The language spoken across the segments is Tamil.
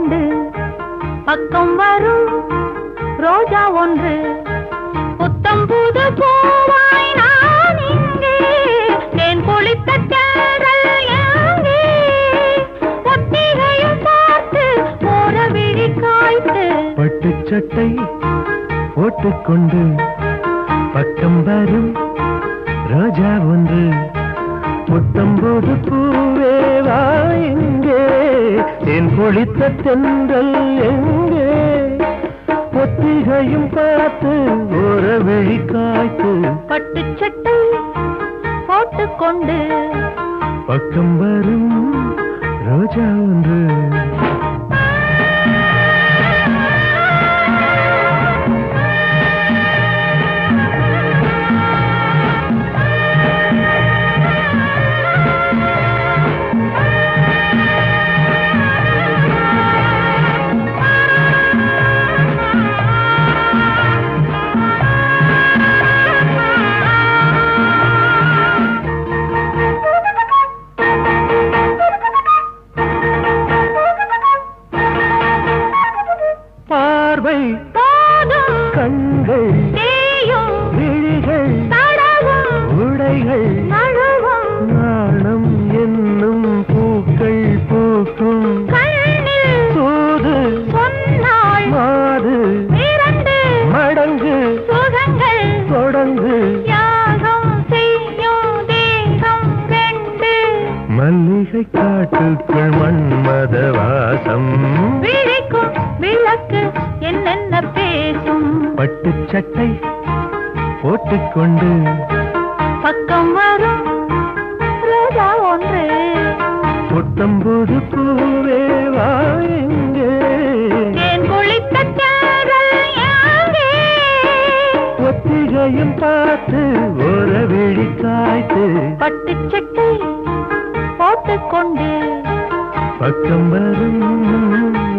கொண்டு பக்கம் வரும் ரோஜா ஒன்று புத்தம் புது பூவாய் நான் இங்கே தேன் குளித்த தேடல் எங்கே ஒத்திகையும் பார்த்து போற விழி காய்த்து பட்டு சட்டை போட்டுக்கொண்டு பக்கம் வரும் ரோஜா ஒன்று புத்தம்போது பூவேவா எங்கே தேன் குளித்த தென்றல் எங்கே ஒத்திகையும் பார்த்து ஒரு விழி காய்த்து பட்டு சட்டை போட்டுக்கொண்டு பக்கம் வரும் ரோஜா ஒன்று கண்கள் விழிகள் உடைகள் நாணம் என்னும் பூக்கள் பூக்கும் சூது மாது மடங்கு தொடங்கு மல்லிகை காட்டுக்குள் மன்மத வாசம் விளக்கு என்னென்ன பேசும் பட்டு சட்டை போட்டுக்கொண்டு பக்கம் வரும் ரோஜா ஒன்று புத்தம்போது பூவேவா எங்கே தேன் குளித்த தேடல் எங்கே ஒத்திகையும் பார்த்து ஒரு விழி காய்த்து பட்டு சட்டை போட்டுக்கொண்டு பக்கம் வரும்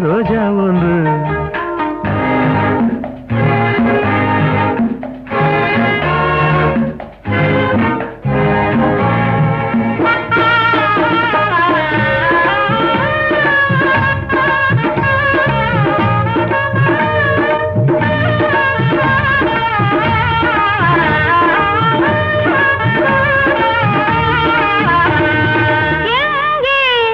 ரோஜா ஒன்று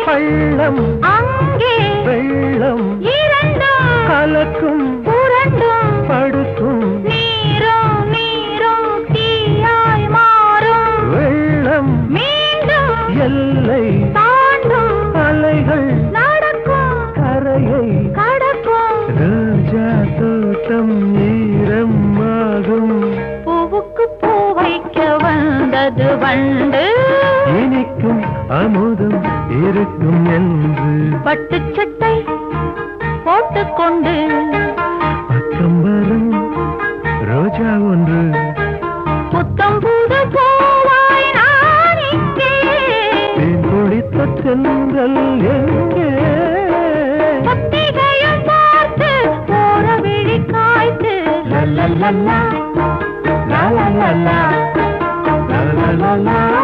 பள்ளம் அங்கே வெள்ளம் இரண்டும் கலக்கும் புரண்டும் படுக்கும் நீரும் நீரும் தீயாய் மாறும் வெள்ளம் மீண்டும் எல்லை தாண்டும் அலைகள் நடக்கும் கரையை கடக்கும் ரோஜா தோட்டம் ஈரமாகும் பூவுக்கு பூ வைக்க வந்தது வண்டு இனிக்கும் அமுதம் இருக்கும் என்று பட்டு சட்டை போட்டுக்கொண்டு பக்கம் வரும் ரோஜா ஒன்று புத்தம் புது பூவாய் நான் இங்கே தேன் குளித்த தென்றல் எங்கே ஒத்திகையும் பார்த்து போற விழி காய்த்து லா லா லா லா லா லா லா லா லா லா லா